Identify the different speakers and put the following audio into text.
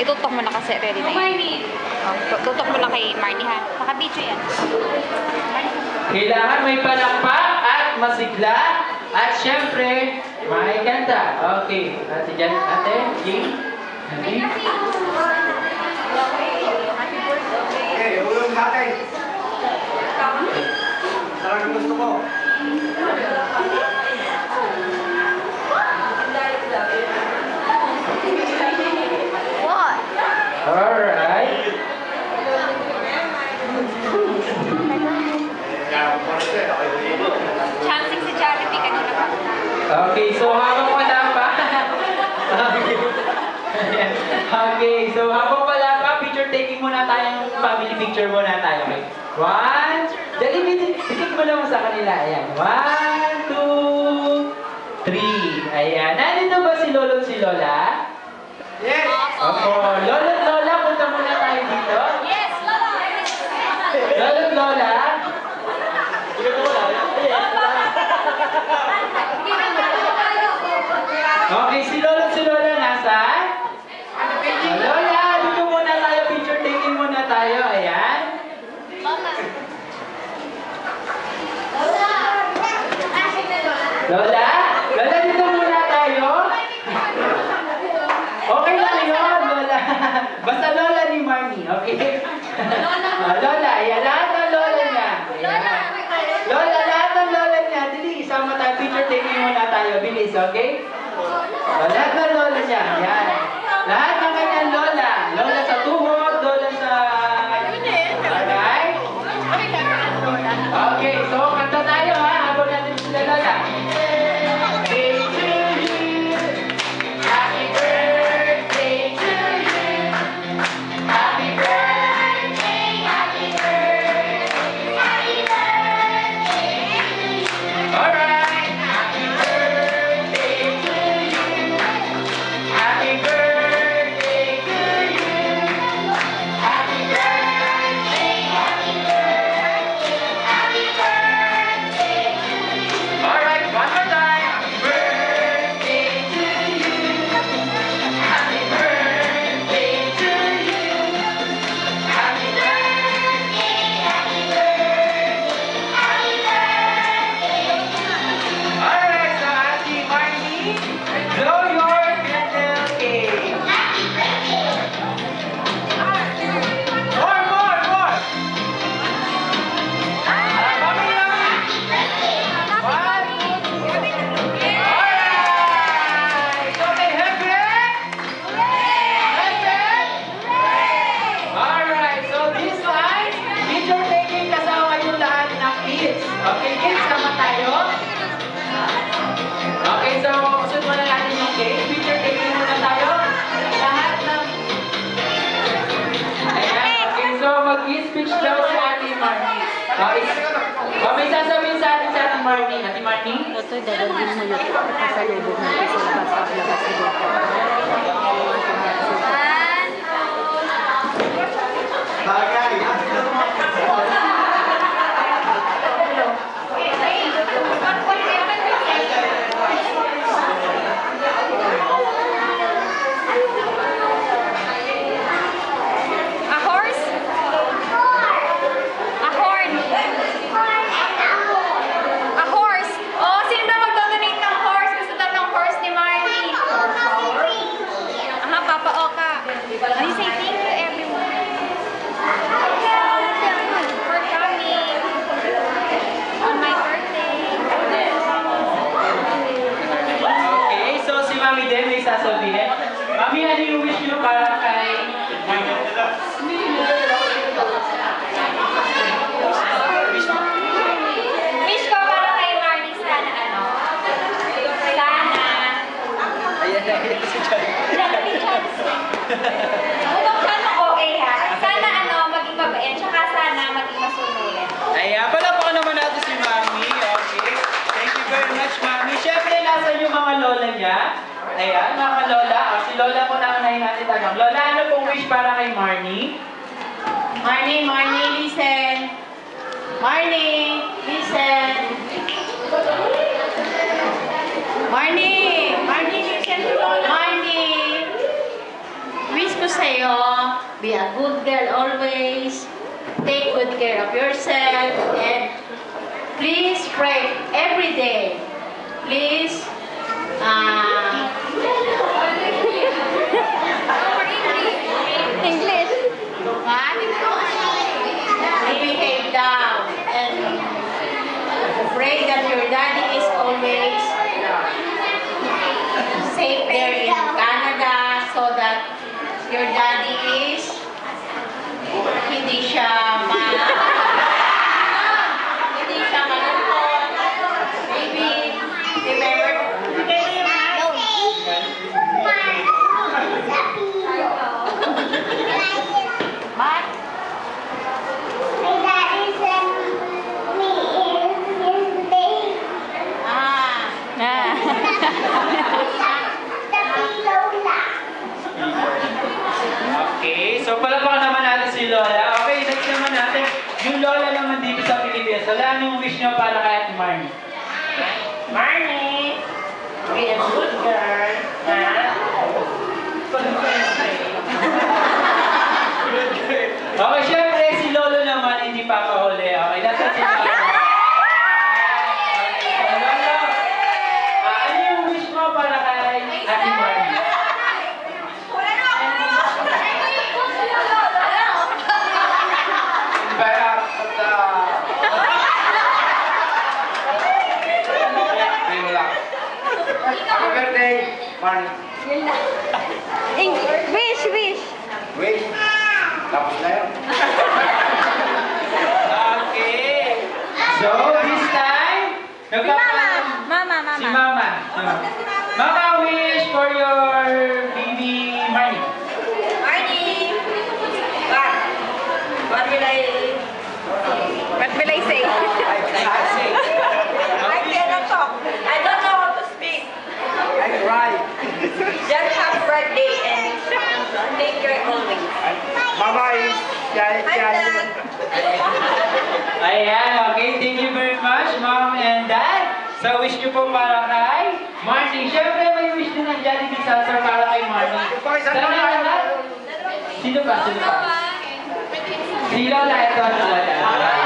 Speaker 1: Itutok mo na kasi ready na yun. Tutok mo lang kay Marnie ha. Naka-video yan.
Speaker 2: Kailangan may palakpak at masigla. At syempre, may kanta. Okay. Ate dyan, ate, Jing. Okay.
Speaker 3: Okay, ulong natin. Sarang gusto ko.
Speaker 1: What?
Speaker 2: Alright.
Speaker 1: Chancing si Jollibee kanina pa.
Speaker 2: Okay, so habang wala pa. Okay, so habang wala pa, picture taking muna tayo, family picture muna tayo. Okay. One, dali, bitik mo naman sa kanila. Ayan. 1, 2, 3. Ayan. Nandito ba si Lolo at si Lola?
Speaker 3: Yes!
Speaker 2: Opo. Lolo at Lola, punta muna tayo dito.
Speaker 1: Yes, Lola!
Speaker 2: Lolo at Lola. Okay, si Lolo at si Lola nasaan? Lola, dito muna tayo. Picture taking muna tayo. Ayan. Lola? Lola, dito muna tayo. Okay lang yun, Lola. Basta Lola ni Marnie, okay? Lola, yan lahat ng Lola niya. Ayan. Lola, lahat ng Lola niya. Dili, isama tayo. Picture taking muna tayo. Bilis, okay? Lahat ng Lola niya. Yan. Lahat ng kanyang Lola. Lola sa tuhod, Lola sa... Alright? Okay, so kanta tayo ha. Habang natin sila Lola. Birthday to you. Happy birthday to you. Happy birthday, happy birthday, happy birthday to you. Alright. Happy birthday to you. Happy birthday to you. Happy birthday, happy birthday, happy birthday to you. Alright, one more time. Happy birthday to you. Happy birthday to you. Happy birthday, happy birthday, happy birthday. Alright, so Auntie Marnie, blow your candle cake. More, more, more. Mami, mami. One. Alright. Okay, happy? Alright, so this time, picture taking kasama yung lahat ng kids. Okay, kids, sama tayo. Okay, so susunod muna natin yung cake. Picture taking muna tayo. Lahat ng... Ayan, okay, so mag-speech daw si Ate Marnie. May sasabihin sa atin si Ate Marnie. Ate Marnie?
Speaker 4: Ito, dadalhin mo yun. Pasalubog natin sa labas dito.
Speaker 3: Bagay.
Speaker 1: A horse? A horn? A horse? Oh, sino ba magdodonate ng horse? Gusto daw ng horse ni Marnie. Aha, Papa Oka. Ay, say thank you everyone. For coming. On my birthday.
Speaker 2: Okay, so si Mami din may sasabihin. Mami, ano yung wish nyo para kay... Wish mo?
Speaker 1: Wish ko para kay Marnie sana ano? Sana.
Speaker 2: Ayan, ayan si John.
Speaker 1: Kung sana okay ha. Sana ano, maging mabait. Tsaka sana maging masunurin.
Speaker 2: Ayan, palapakan naman natin si Mami. Okay. Thank you very much, Mami. Siyempre, nasa yung mga lola niya. Ayan, mga lola. Si Lola po na unahin natin tanong. Lola, ano pong wish para kay Marnie?
Speaker 4: Marnie, listen. Marnie, listen. Marnie, listen to Lola. Marnie, wish ko
Speaker 5: sa'yo, be a good girl always, take good care of yourself, and please pray every day. Please,
Speaker 1: English.
Speaker 5: behave down and pray that your daddy is always safe there in Canada so that your daddy is hindi siya malungkot. Maybe remember But
Speaker 2: Okay, so palapakan naman natin si Lola. Okay, next naman natin, yung Lola naman dito sa Pilipinas. Wala anong wish nyo para kay Ate Marnie?
Speaker 5: Marnie, be a good girl.
Speaker 2: Okay, syempre, si Lolo naman hindi papahuli. Okay, nasa si Lolo. Okay, so Lolo, ano yung wish mo para kay Ate Marnie?
Speaker 3: Happy birthday, Marnie.
Speaker 1: Wish, wish.
Speaker 3: Wait. Tapos na yun.
Speaker 2: Okay. So, this time,
Speaker 1: Mama.
Speaker 2: si Mama. Mama, wish for your baby Marnie.
Speaker 5: Marnie, what will I
Speaker 1: What will I say?
Speaker 5: I cannot talk. I don't know how to speak.
Speaker 3: I cry.
Speaker 5: Just happy birthday and take care always.
Speaker 3: Mama is
Speaker 2: Ayan, okay. Thank you very much, Mom and Dad. So, wish nyo po para kay Marnie. Siyempre, may wish din ng Jollibee Salsa para kay Marnie. Sana lahat. Sino pa? Si Lola, ito si Lola.